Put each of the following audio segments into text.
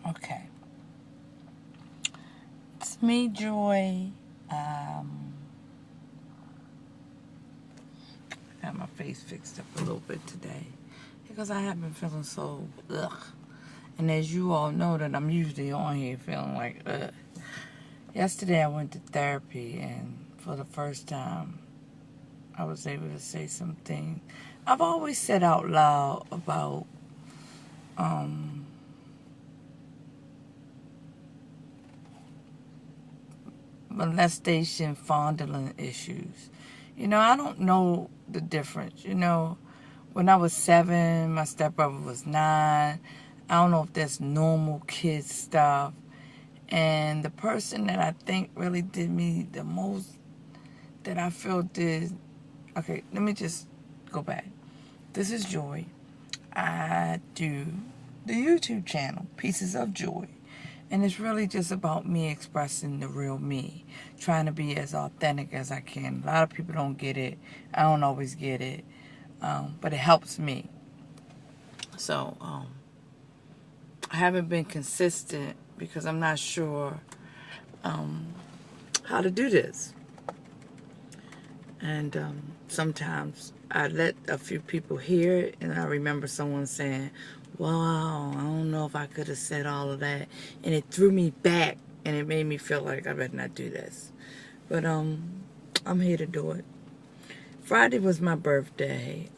Okay. It's me, Joy. Got my face fixed up a little bit today because I have been feeling so ugh. And as you all know that I'm usually on here feeling like ugh. Yesterday I went to therapy, and for the first time I was able to say something I've always said out loud about molestation, fondling issues. You know, I don't know the difference. You know, when I was 7, my stepbrother was 9. I don't know if that's normal kid stuff. And the person that I think really did me the most, that I feel did... Okay, let me just go back. This is Joy. I do the YouTube channel, Pieces of Joy. And it's really just about me expressing the real me. Trying to be as authentic as I can. A lot of people don't get it. I don't always get it. But it helps me. So, I haven't been consistent because I'm not sure how to do this. And sometimes I let a few people hear it, and I remember someone saying, wow, I don't know if I could have said all of that. And it threw me back, and it made me feel like I better not do this. But I'm here to do it. Friday was my birthday.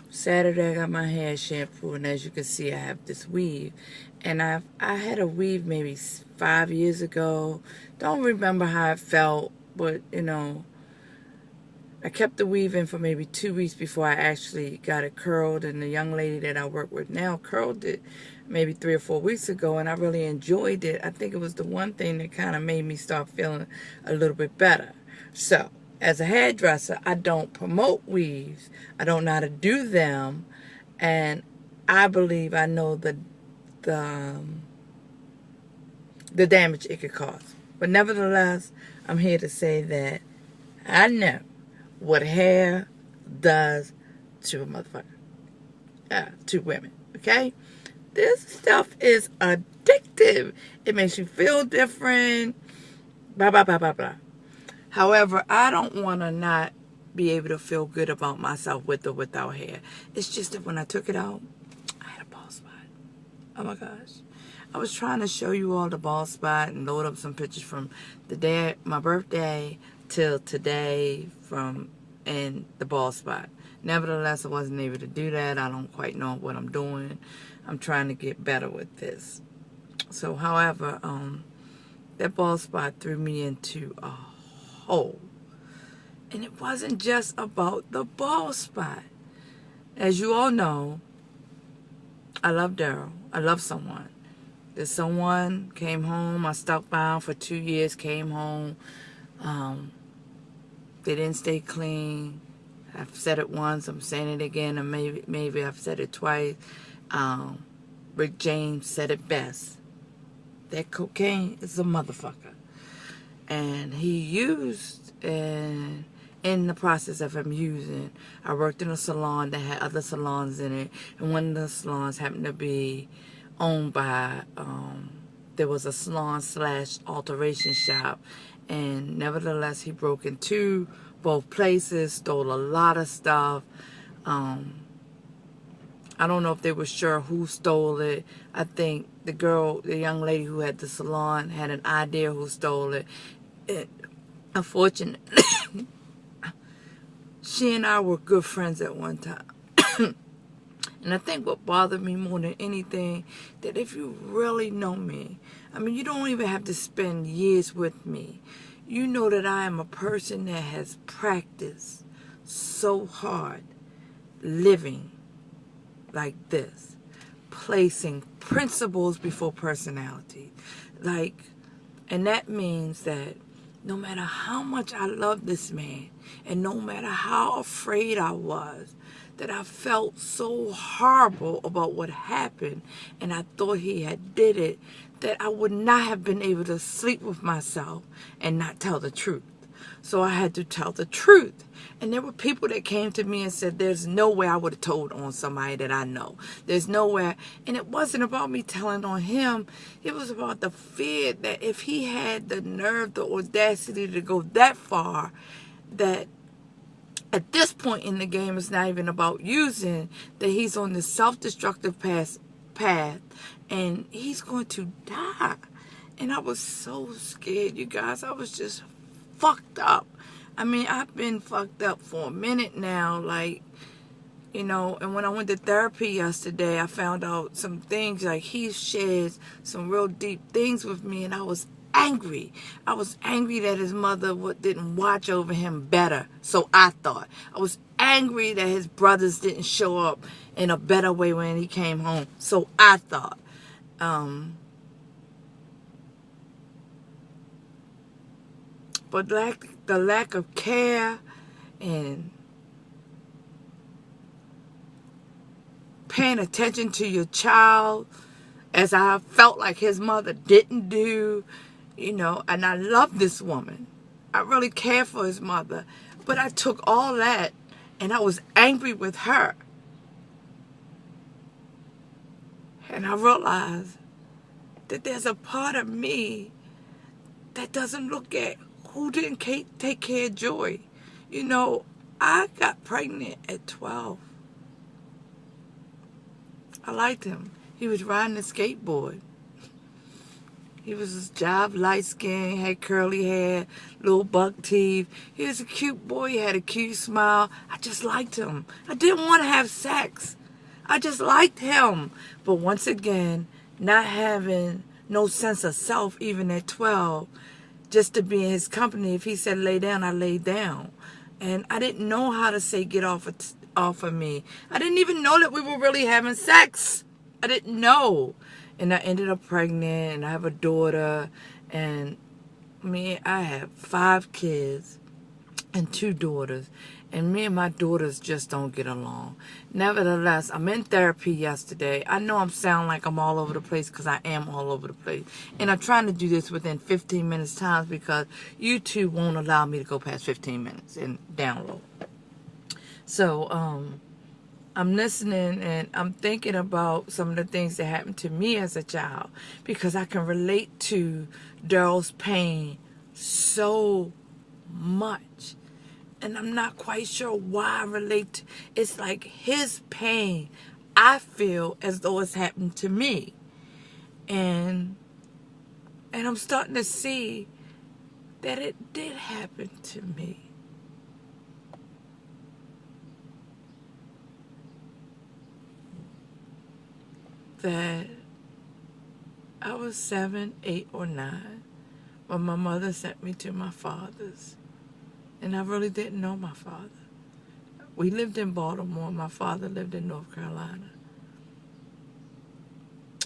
Saturday I got my hair shampooed, and as you can see I have this weave. And I had a weave maybe 5 years ago. Don't remember how it felt, but you know, I kept the weave in for maybe 2 weeks before I actually got it curled, and the young lady that I work with now curled it maybe 3 or 4 weeks ago, and I really enjoyed it. I think it was the one thing that kind of made me start feeling a little bit better. So, as a hairdresser, I don't promote weaves. I don't know how to do them, and I believe I know the damage it could cause. But nevertheless, I'm here to say that I know what hair does to a motherfucker, to women, okay? This stuff is addictive. It makes you feel different, blah, blah, blah, blah, blah. However, I don't want to not be able to feel good about myself with or without hair. It's just that when I took it out, I had a bald spot. Oh my gosh. I was trying to show you all the bald spot and load up some pictures from the day, my birthday, till today, and the bald spot. Nevertheless, I wasn't able to do that. I don't quite know what I'm doing. I'm trying to get better with this. So, however, that bald spot threw me into a hole. And it wasn't just about the bald spot. As you all know, I love Daryl. I love someone. There's someone came home. I stuck by him for 2 years, came home. They didn't stay clean. I've said it once. I'm saying it again. And maybe I've said it twice. Rick James said it best. That cocaine is a motherfucker. And he used, and in the process of him using, I worked in a salon that had other salons in it. And one of the salons happened to be owned by, there was a salon / alteration shop. And nevertheless, he broke into both places, stole a lot of stuff. I don't know if they were sure who stole it. I think the young lady who had the salon had an idea who stole it. Unfortunately, she and I were good friends at one time. And I think what bothered me more than anything, that if you really know me, I mean, you don't even have to spend years with me. You know that I am a person that has practiced so hard living like this, placing principles before personality. And that means that no matter how much I love this man, and no matter how afraid I was, that I felt so horrible about what happened, and I thought he had did it, that I would not have been able to sleep with myself and not tell the truth. So I had to tell the truth. And there were people that came to me and said, there's no way I would have told on somebody that I know. There's nowhere. And it wasn't about me telling on him. It was about the fear that if he had the nerve, the audacity to go that far, that at this point in the game, it's not even about using, that he's on the self-destructive path, and he's going to die. And I was so scared, you guys. I was just fucked up. I mean, I've been fucked up for a minute now, like, you know. And when I went to therapy yesterday, I found out some things, like he shared some real deep things with me, and I was angry. I was angry that his mother didn't watch over him better, so I thought. I was angry that his brothers didn't show up in a better way when he came home, so I thought. But the lack of care and paying attention to your child, as I felt like his mother didn't do, you know, and I love this woman. I really care for his mother. But I took all that and I was angry with her. And I realized that there's a part of me that doesn't look at who didn't take care of Joy. You know, I got pregnant at 12. I liked him. He was riding a skateboard. He was job light skin, had curly hair, little buck teeth. He was a cute boy. He had a cute smile. I just liked him. I didn't want to have sex. I just liked him. But once again, not having no sense of self even at 12, just to be in his company. If he said lay down, I laid down. And I didn't know how to say get off of me. I didn't even know that we were really having sex. I didn't know. And I ended up pregnant, and I have a daughter. And I have 5 kids and 2 daughters. And me and my daughters just don't get along. Nevertheless, I'm in therapy yesterday. I know I'm sound like I'm all over the place because I am all over the place. And I'm trying to do this within 15 minutes times because YouTube won't allow me to go past 15 minutes and download. So, I'm listening and I'm thinking about some of the things that happened to me as a child because I can relate to Daryl's pain so much. And I'm not quite sure why I relate to. It's like his pain, I feel as though it's happened to me. And I'm starting to see that it did happen to me. That I was 7, 8, or 9 when my mother sent me to my father's. And I really didn't know my father. We lived in Baltimore. My father lived in North Carolina.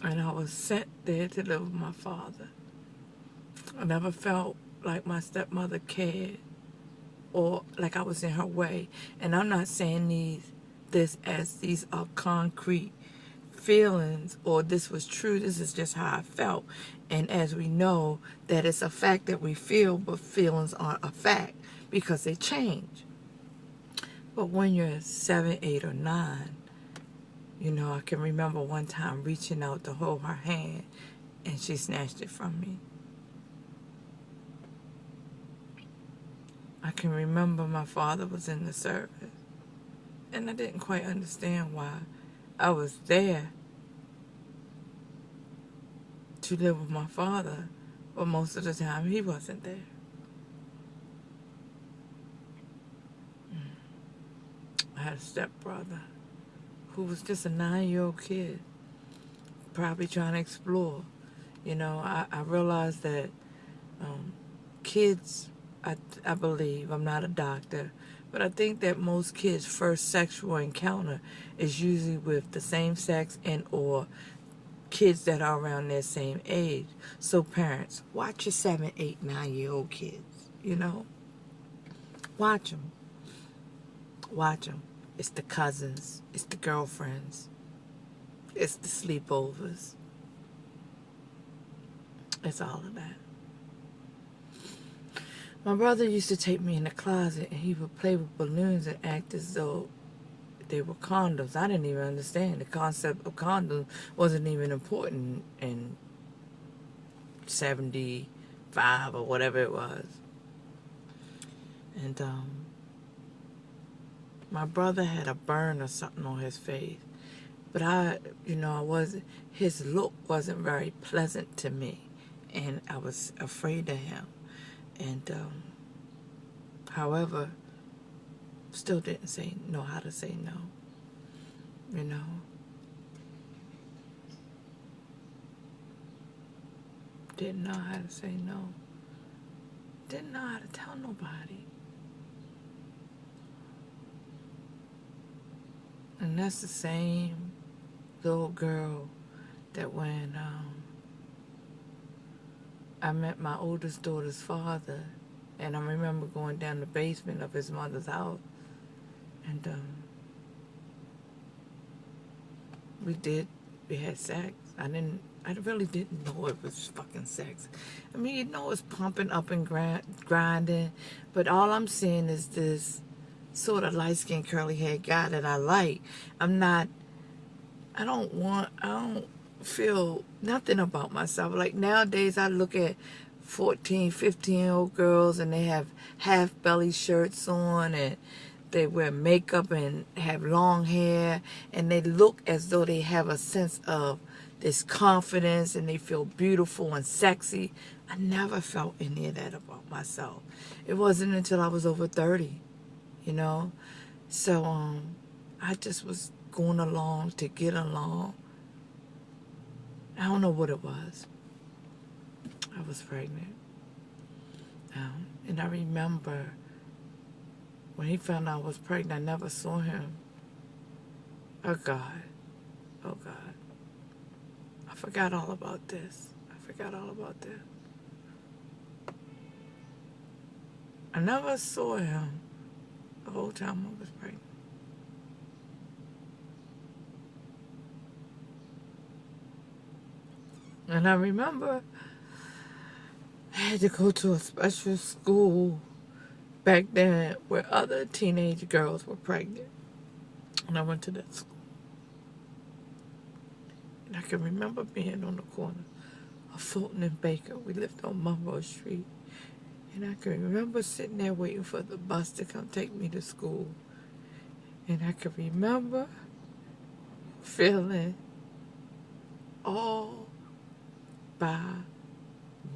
And I was sent there to live with my father. I never felt like my stepmother cared or like I was in her way. And I'm not saying this as these are concrete feelings or this was true. This is just how I felt. And as we know, that it's a fact that we feel, but feelings aren't a fact because they change. But when you're 7, 8, or 9, you know, I can remember one time reaching out to hold her hand and she snatched it from me. I can remember my father was in the service and I didn't quite understand why I was there to live with my father, but most of the time he wasn't there. I had a stepbrother who was just a 9-year-old kid, probably trying to explore. You know, I realized that kids, I believe, I'm not a doctor, but I think that most kids' first sexual encounter is usually with the same sex and or kids that are around their same age. So parents, watch your 7, 8, 9-year-old kids, you know. Watch them. Watch them. It's the cousins. It's the girlfriends. It's the sleepovers. It's all of that. My brother used to take me in the closet and he would play with balloons and act as though they were condoms. I didn't even understand. The concept of condoms wasn't even important in 75 or whatever it was. And my brother had a burn or something on his face. But his look wasn't very pleasant to me. And I was afraid of him. And, however, still didn't know how to say no. You know. Didn't know how to say no. Didn't know how to tell nobody. And that's the same little girl that when I met my oldest daughter's father, and I remember going down the basement of his mother's house, and we had sex. I really didn't know it was fucking sex. I mean, it was pumping up and grinding, but all I'm seeing is this sort of light-skinned curly-haired guy that I like. I don't feel nothing about myself. Like nowadays I look at 14, 15-year-old girls and they have half-belly shirts on and they wear makeup and have long hair and they look as though they have a sense of this confidence and they feel beautiful and sexy. I never felt any of that about myself. It wasn't until I was over 30, So I just was going along to get along. I don't know what it was. I was pregnant. And I remember when he found out I was pregnant, I never saw him. Oh, God. Oh, God. I forgot all about this. I never saw him the whole time I was pregnant. And I remember I had to go to a special school back then where other teenage girls were pregnant. And I went to that school. And I can remember being on the corner of Fulton and Baker. We lived on Monroe Street. And I can remember sitting there waiting for the bus to come take me to school. And I can remember feeling all by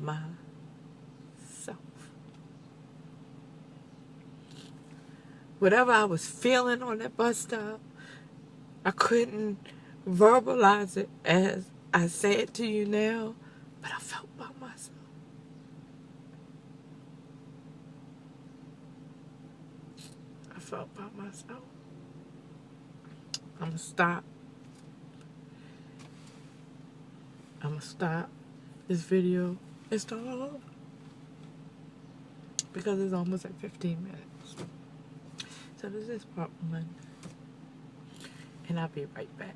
myself. Whatever I was feeling on that bus stop, I couldn't verbalize it as I say it to you now, but I felt by myself. I felt by myself. I'm going to stop. I'm going to stop this video and start all over. Because it's almost at 15 minutes. So this is part 1. And I'll be right back.